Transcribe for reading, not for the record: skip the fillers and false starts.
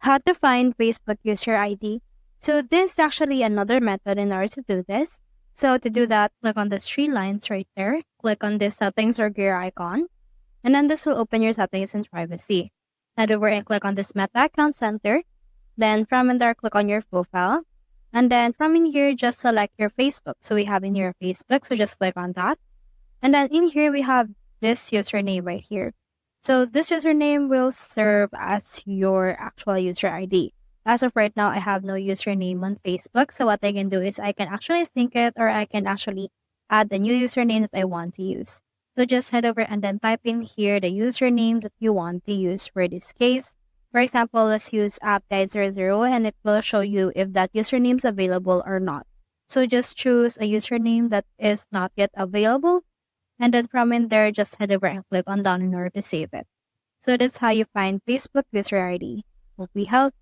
how to find Facebook user ID. So this is actually another method in order to do this. So to do that, click on the three lines right there. Click on the settings or gear icon. And then this will open your settings and privacy. Head over and click on this Meta Account Center. Then from in there, click on your profile. And then from in here, just select your Facebook. So we have in here Facebook. So just click on that. And then in here, we have this username right here. So this username will serve as your actual user ID. As of right now, I have no username on Facebook. So what I can do is I can actually sync it, or I can actually add the new username that I want to use. So just head over and then type in here the username that you want to use for this case. For example, let's use appguide00 and it will show you if that username is available or not. So just choose a username that is not yet available. And then from in there, just head over and click on done in order to save it. So that's how you find Facebook user ID. Hope we help.